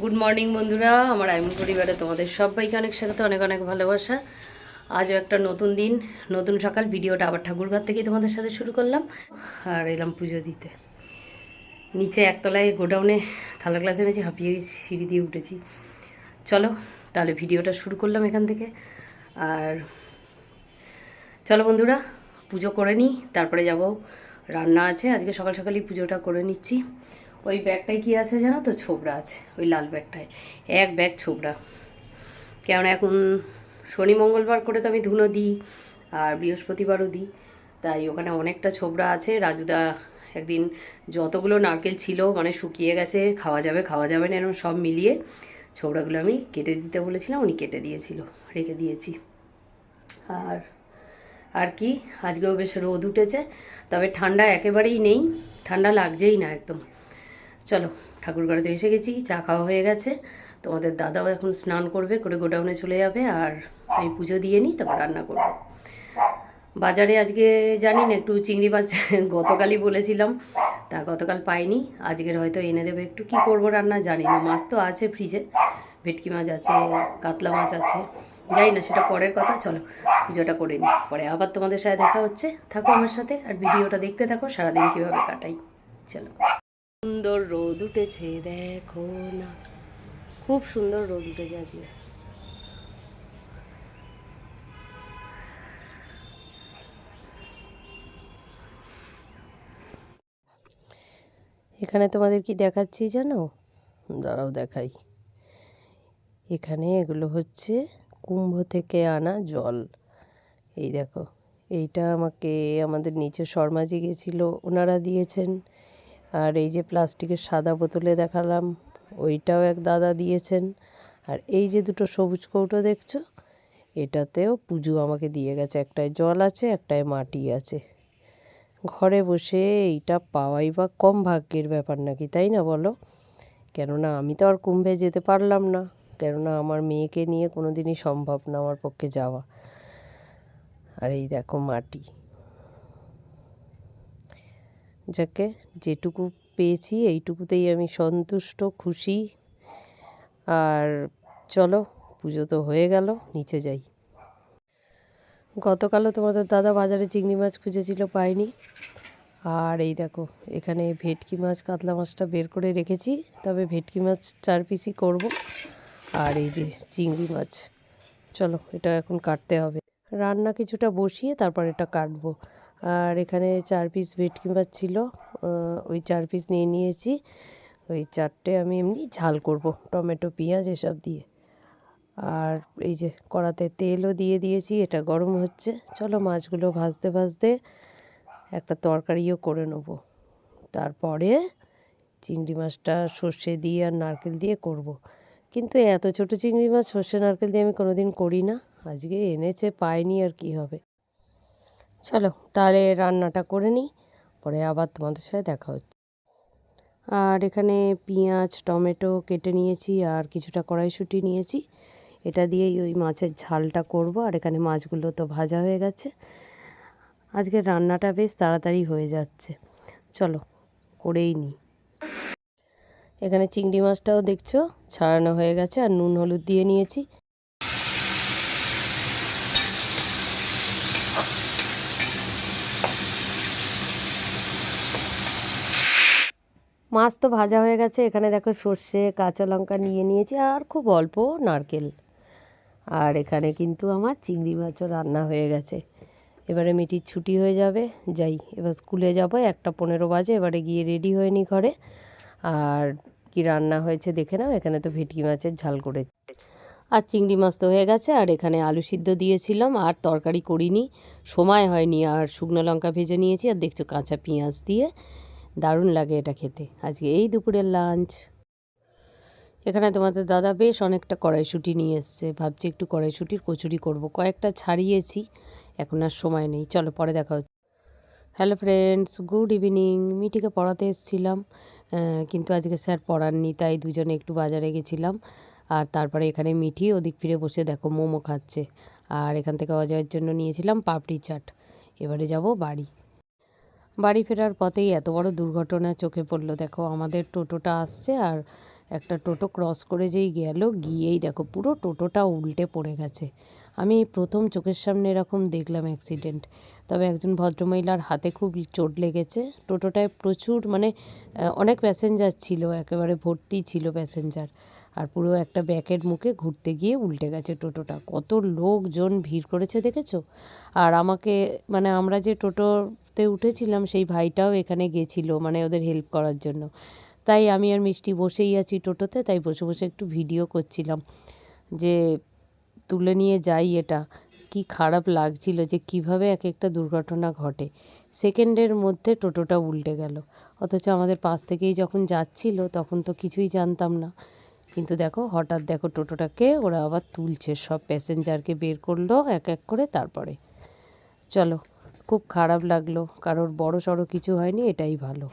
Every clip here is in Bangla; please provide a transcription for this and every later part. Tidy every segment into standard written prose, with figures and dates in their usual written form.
গুড মর্নিং বন্ধুরা, আমার আইমন পরিবারে তোমাদের সবাইকে অনেক স্বাগত, অনেক অনেক ভালোবাসা। আজও একটা নতুন দিন, নতুন সকাল। ভিডিওটা আবার ঠাকুরঘর থেকেই তোমাদের সাথে শুরু করলাম। আর এলাম পুজো দিতে। নিচে একতলায় গোডাউনে থালা গ্লাস এনেছি, হাঁপিয়ে সিঁড়ি দিয়ে উঠেছি। চলো তাহলে ভিডিওটা শুরু করলাম এখান থেকে। আর চলো বন্ধুরা, পুজো করে নিই, তারপরে যাব। রান্না আছে আজকে, সকাল সকালই পুজোটা করে নিচ্ছি। ওই ব্যাগটায় কি আছে জানো তো? ছোবড়া আছে, ওই লাল ব্যাগটায় এক ব্যাগ ছোবড়া। কেননা এখন শনি মঙ্গলবার করে তো আমি ধুনো দিই, আর বৃহস্পতিবারও দিই, তাই ওখানে অনেকটা ছোবড়া আছে। রাজুদা একদিন যতগুলো নারকেল ছিল, মানে শুকিয়ে গেছে, খাওয়া যাবে খাওয়া যাবে না এরকম সব মিলিয়ে ছোবড়াগুলো আমি কেটে দিতে বলেছিলাম, উনি কেটে দিয়েছিল, রেখে দিয়েছি। আর আর কি, আজকেও বেশ রোদ উঠেছে, তবে ঠান্ডা একেবারেই নেই, ঠান্ডা লাগছেই না একদম। চলো, ঠাকুরঘরেতে এসে গেছি, চা খাওয়া হয়ে গেছে। তোমাদের দাদাও এখন স্নান করবে, করে গোডাউনে চলে যাবে, আর আমি পুজো দিয়ে নিই, তারপর রান্না করব। বাজারে আজকে জানি না, একটু চিংড়ি মাছ গতকালই বলেছিলাম, তা গতকাল পাইনি, আজকের হয়তো এনে দেবে একটু। কি করব রান্না জানি না, মাছ তো আছে ফ্রিজে, ভেটকি মাছ আছে, কাতলা মাছ আছে, যাই না, সেটা পরের কথা। চলো পুজোটা করে নিই, পরে আবার তোমাদের সাথে দেখা হচ্ছে। থাকো আমার সাথে আর ভিডিওটা দেখতে থাকো, সারাদিন কীভাবে কাটাই। চলো। সুন্দর রোদ উঠেছে দেখো না, খুব সুন্দর রোদ উঠেছে আজকে। এখানে তোমাদের কি দেখাচ্ছি জানো? দাঁড়াও দেখাই। এখানে এগুলো হচ্ছে কুম্ভ থেকে আনা জল। এই দেখো, এইটা আমাকে আমাদের নিচে শর্মাজি গেছিলো, ওনারা দিয়েছেন। আর এই যে প্লাস্টিকের সাদা বোতলে দেখালাম, ওইটাও এক দাদা দিয়েছেন। আর এই যে দুটো সবুজ কৌটো দেখছো, এটাতেও পুজো আমাকে দিয়ে গেছে। একটায় জল আছে, একটায় মাটি আছে। ঘরে বসে এইটা পাওয়াই বা কম ভাগ্যের ব্যাপার নাকি, তাই না বলো? কেননা আমি তো আর কুম্ভে যেতে পারলাম না, কেননা আমার মেয়েকে নিয়ে কোনো দিনই সম্ভব না আমার পক্ষে যাওয়া। আর এই দেখো মাটি, যাকে যেটুকু পেয়েছি এইটুকুতেই আমি সন্তুষ্ট, খুশি। আর চলো, পুজো তো হয়ে গেল, নিচে যাই। গতকালও তোমাদের দাদা বাজারে চিংড়ি মাছ খুঁজেছিল, পাইনি। আর এই দেখো, এখানে ভেটকি মাছ কাতলা মাছটা বের করে রেখেছি, তবে ভেটকি মাছ 4 পিসই করব। আর এই যে চিংড়ি মাছ, চলো এটা এখন কাটতে হবে। রান্না কিছুটা বসিয়ে তারপর এটা কাটবো। আর এখানে 4 পিস ভেটকি মাছ ছিল, ওই 4 পিস নিয়ে নিয়েছি। ওই 4টে আমি এমনি ঝাল করব, টমেটো পেঁয়াজ এসব দিয়ে। আর এই যে কড়াতে তেলও দিয়ে দিয়েছি, এটা গরম হচ্ছে। চলো মাছগুলো ভাজতে ভাজতে একটা তরকারিও করে নেব। তারপরে চিংড়ি মাছটা সর্ষে দিয়ে আর নারকেল দিয়ে করব। কিন্তু এত ছোট চিংড়ি মাছ সর্ষে নারকেল দিয়ে আমি কোনোদিন করি না, আজকে এনেছে, পাইনি, আর কি হবে। চলো তাহলে রান্নাটা করে নিই, পরে আবার তোমাদের সাথে দেখা হচ্ছে। আর এখানে পেঁয়াজ টমেটো কেটে নিয়েছি, আর কিছুটা কড়াইশুঁটি নিয়েছি, এটা দিয়েই ওই মাছের ঝালটা করব। আর এখানে মাছগুলো তো ভাজা হয়ে গেছে। আজকের রান্নাটা বেশ তাড়াতাড়ি হয়ে যাচ্ছে, চলো করেই নিই। এখানে চিংড়ি মাছটাও দেখছো ছাড়ানো হয়ে গেছে, আর নুন হলুদ দিয়ে নিয়েছি। মাছ তো ভাজা হয়ে গেছে। এখানে দেখো সর্ষে কাঁচা লঙ্কা নিয়ে নিয়েছি, আর খুব অল্প নারকেল। আর এখানে কিন্তু আমার চিংড়ি মাছও রান্না হয়ে গেছে। এবারে মিটির ছুটি হয়ে যাবে, যাই এবার স্কুলে যাব, 1:15 বাজে। এবারে গিয়ে রেডি হয়ে নি ঘরে। আর কি রান্না হয়েছে দেখে নাও। এখানে তো ভেটকি মাছের ঝাল করে, আর চিংড়ি মাছ তো হয়ে গেছে। আর এখানে আলু সিদ্ধ দিয়েছিলাম, আর তরকারি করিনি, সময় হয়নি। আর শুকনো লঙ্কা ভেজে নিয়েছি, আর দেখছো কাঁচা পেঁয়াজ দিয়ে দারুণ লাগে এটা খেতে। আজকে এই দুপুরের লাঞ্চ। এখানে তোমাদের দাদা বেশ অনেকটা কড়াইশুঁটি নিয়ে এসছে, ভাবছি একটু কড়াইশুঁটির কচুরি করব। কয়েকটা ছাড়িয়েছি, এখন আর সময় নেই, চলো পরে দেখা হচ্ছে। Hello friends, good evening. মিটিকে পড়াতে এসেছিলাম, কিন্তু আজকে স্যার পড়াননি, তাই দুজনে একটু বাজারে গেছিলাম। আর তারপরে এখানে মিঠি ওদিক ফিরে বসে দেখো মোমো খাচ্ছে। আর এখান থেকে অজয়ের জন্য নিয়েছিলাম পাপড়ি চাট। এবারে যাব বাড়ি। বাড়ি ফেরার পথেই এত বড় দুর্ঘটনা চোখে পড়লো, দেখো আমাদের টোটোটা আসছে, আর একটা টোটো ক্রস করে যেই গেল, গিয়েই দেখো পুরো টোটোটা উল্টে পড়ে গেছে। আমি প্রথম চোখের সামনে এরকম দেখলাম অ্যাক্সিডেন্ট। তবে একজন ভদ্রমহিলার হাতে খুব চোট লেগেছে। টোটোটায় প্রচুর মানে অনেক প্যাসেঞ্জার ছিল, একেবারে ভর্তি ছিল প্যাসেঞ্জার। আর পুরো একটা ব্যাকের মুখে ঘুরতে গিয়ে উল্টে গেছে টোটোটা। কত লোকজন ভিড় করেছে দেখেছো? আর আমাকে মানে আমরা যে টোটোতে উঠেছিলাম সেই ভাইটাও এখানে গেছিলো মানে ওদের হেল্প করার জন্য। তাই আমি আর মিষ্টি বসেই আছি টোটোতে, তাই বসে বসে একটু ভিডিও করছিলাম যে তুলে নিয়ে যাই। এটা কি খারাপ লাগছিল যে কিভাবে এক একটা দুর্ঘটনা ঘটে। সেকেন্ডের মধ্যে টোটোটা উল্টে গেল, অথচ আমাদের পাশ থেকেই যখন যাচ্ছিল তখন তো কিছুই জানতাম না। কিন্তু দেখো হঠাৎ দেখো টোটোটাকে ওরা আবার তুলছে, সব প্যাসেঞ্জারকে বের করলো এক এক করে। তারপরে চলো, খুব খারাপ লাগলো, কারোর বড় সড়ো কিছু হয়নি, এটাই ভালো।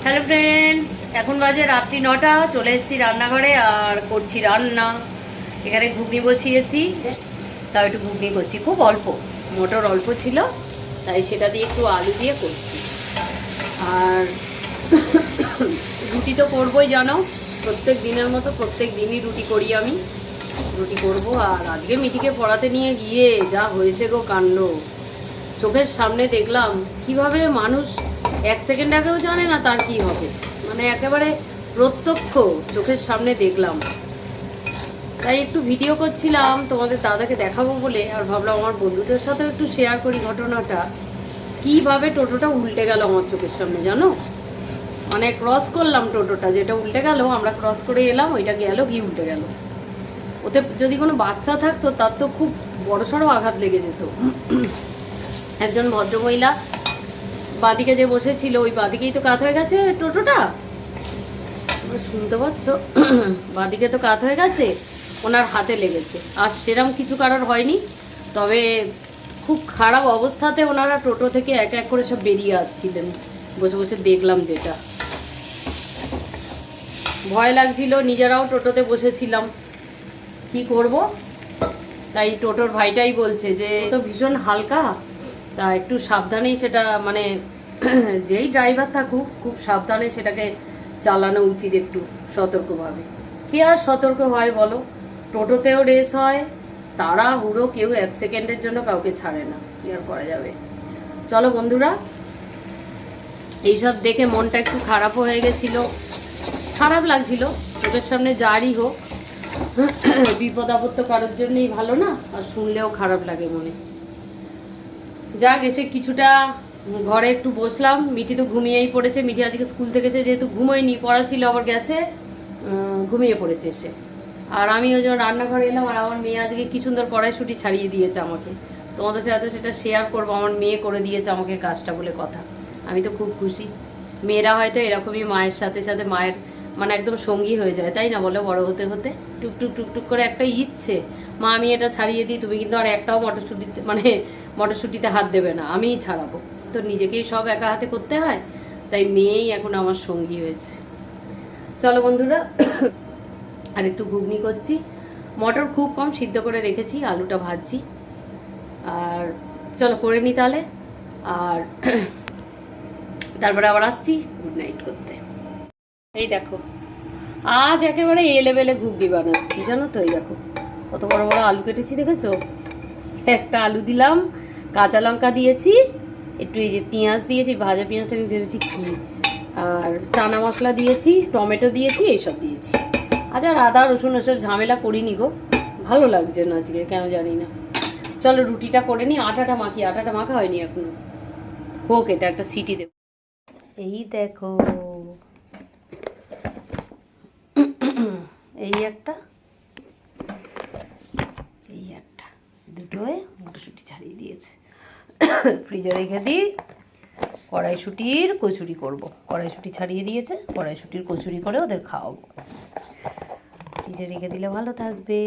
হ্যালো ফ্রেন্ডস, এখন বাজে রাত্রি 9টা। চলে এসেছি রান্নাঘরে আর করছি রান্না। এখানে ঘুগনি বসিয়েছি, তাও একটু ঘুগনি করছি, খুব অল্প, মটর অল্প ছিল, তাই সেটা দিয়ে একটু আলু দিয়ে করছি। আর রুটি তো করবোই জানো, প্রত্যেক দিনের মতো প্রত্যেক দিনই রুটি করি আমি। রুটি করব। আর আজকে মিঠিকে পড়াতে নিয়ে গিয়ে যা হয়েছে গো কাণ্ড, চোখের সামনে দেখলাম কিভাবে মানুষ 1 সেকেন্ড আগেও জানে না তার কি হবে, মানে একেবারে প্রত্যক্ষ চোখের সামনে দেখলাম। তাই একটু ভিডিও করছিলাম তোমাদের দাদাকে দেখাবো বলে, আর ভাবলাম আমার বন্ধুদের সাথেও একটু শেয়ার করি ঘটনাটা, কিভাবে টোটোটা উল্টে গেল আমার চোখের সামনে জানো। মানে ক্রস করলাম টোটোটা, যেটা উল্টে গেল, আমরা ক্রস করে এলাম, ওইটা গেল গিয়ে উল্টে গেল। ওতে যদি কোনো বাচ্চা থাকতো তার তো খুব বড়সড় আঘাত লেগে যেত। একজন ভদ্রমহিলা বাদিকে যে বসেছিল, ওই বাদিকেই তো কাত হয়ে গেছে টোটোটা, শুনতে পাচ্ছ? বাদিকে তো কাত হয়ে গেছে, ওনার হাতে লেগেছে। আর সেরম কিছু কারোর হয়নি, তবে খুব খারাপ অবস্থাতে ওনারা টোটো থেকে এক এক করে সব বেরিয়ে আসছিলেন। বসে বসে দেখলাম, যেটা ভয় লাগছিল, নিজেরাও টোটোতে বসেছিলাম, কি করব। তাই টোটোর ভাইটাই বলছে যে তো ভীষণ হালকা, তা একটু সাবধানেই সেটা মানে যেই ড্রাইভার থাকুক খুব সাবধানে সেটাকে চালানো উচিত, একটু সতর্কভাবে। কে আর সতর্ক হয় বলো, টোটোতেও রেস হয়, তারা হুড়ো কেউ 1 সেকেন্ডের জন্য কাউকে ছাড়ে না, কি আর করা যাবে। চলো বন্ধুরা, এইসব দেখে মনটা একটু খারাপও হয়ে গেছিল, খারাপ লাগছিল। চোখের সামনে যারই হোক বিপদ আপদ তো কারোর জন্যই ভালো না, আর শুনলেও খারাপ লাগে মনে। যাক, এসে কিছুটা ঘরে একটু বসলাম। মিঠি তো ঘুমিয়েই পড়েছে, মিঠি আজকে স্কুল থেকে এসে যেহেতু ঘুমোয়নি, পড়া ছিল, আবার গেছে, ঘুমিয়ে পড়েছে এসে। আর আমি ওই জন্য রান্নাঘরে এলাম, আর আমার মেয়ে আজকে কি সুন্দর কড়াইশুঁটি ছাড়িয়ে দিয়েছে আমাকে। তোমাদের সাথে সেটা শেয়ার করবো, আমার মেয়ে করে দিয়েছে আমাকে কাজটা বলে কথা। আমি তো খুব খুশি। মেয়েরা হয়তো এরকমই মায়ের সাথে সাথে মায়ের মানে একদম সঙ্গী হয়ে যায়, তাই না বলো? বড় হতে হতে টুকটুক টুকটুক করে একটা ইচ্ছে, মা আমি এটা ছাড়িয়ে দিই, তুমি কিন্তু আর একটাও মটরশুঁটিতে মানে মটরশুঁটিতে হাত দেবে না, আমিই ছাড়াবো। তো নিজেকেই সব একা হাতে করতে হয়, তাই মেয়েই এখন আমার সঙ্গী হয়েছে। চলো বন্ধুরা, আর একটু ঘুগনি করছি, মটর খুব কম সিদ্ধ করে রেখেছি, আলুটা ভাজছি। আর চলো করে নি তাহলে, আর তারপরে আবার আসছি গুড নাইট করতে। এই দেখো, আজ একেবারে এলেবেলে ঘুগনি বানাচ্ছি জানো তো। এই দেখো কত বড় বড় আলু কেটেছি, দেখেছো? একটা আলু দিলাম, কাঁচা লঙ্কা দিয়েছি, একটু এই যে পেঁয়াজ দিয়েছি, ভাজা পেঁয়াজটা আমি ভেবেছি কি, আর চানা মশলা দিয়েছি, টমেটো দিয়েছি, এইসব দিয়েছি। আজ আর আদা রসুন ওসব ঝামেলা করিনি গো, ভালো লাগছে না আজকে, কেন জানি না। চলো রুটিটা করে নি, আটাটা মাখি, আটাটা মাখা হয়নি এখনো, হোক, এটা একটা সিটি দেব। এই দেখো, এই একটা, এই একটা, দুটোয় মটরশুঁটি ছাড়িয়ে দিয়েছে। ফ্রিজে রেখে দিই, কড়াইশুঁটির কচুরি করব। কড়াইশুঁটি ছাড়িয়ে দিয়েছে, কড়াইশুঁটির কচুরি করে ওদের খাওয়াবো। ফ্রিজে রেখে দিলে ভালো থাকবে।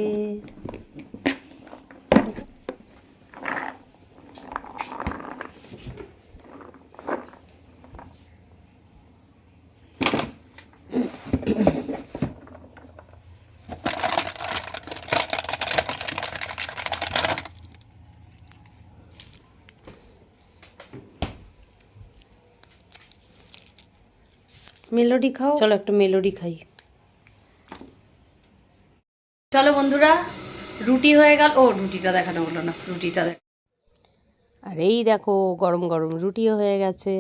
মেলোডি খাও, চলো একটা মেলোডি খাই। চলো বন্ধুরা, রুটি হয়ে গেল। ও রুটিটা দেখানো হলো না, রুটিটা দেখ। আর এই দেখো গরম গরম রুটিও হয়ে গেছে।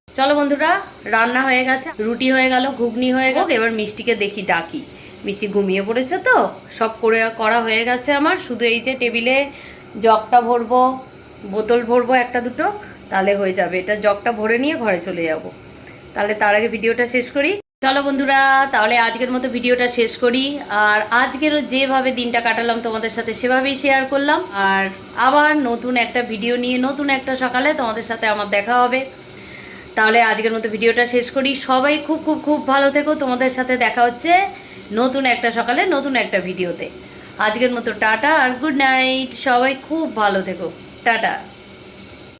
চলো বন্ধুরা, রান্না হয়ে গেছে, রুটি হয়ে গেল, ঘুগনি হয়ে গেল। এবার মিষ্টিকে দেখি ডাকি। মিষ্টি ঘুমিয়ে পড়েছে, তো সব করা হয়ে গেছে আমার। শুধু এই যে টেবিলে জগটা ভরবো, বোতল ভরবো একটা দুটো, তাহলে হয়ে যাবে। এটা জগটা ভরে নিয়ে ঘরে চলে যাব। তাহলে তার আগে ভিডিওটা শেষ করি। চলো বন্ধুরা, তাহলে আজকের মতো ভিডিওটা শেষ করি। আর আজকেরও যেভাবে দিনটা কাটালাম তোমাদের সাথে সেভাবেই শেয়ার করলাম। আর আবার নতুন একটা ভিডিও নিয়ে নতুন একটা সকালে তোমাদের সাথে আমার দেখা হবে। তাহলে আজকের মতো ভিডিওটা শেষ করি। সবাই খুব খুব খুব ভালো থেকো। তোমাদের সাথে দেখা হচ্ছে নতুন একটা সকালে নতুন একটা ভিডিওতে। আজকের মতো টাটা আর গুড নাইট। সবাই খুব ভালো থেকো। টাটা।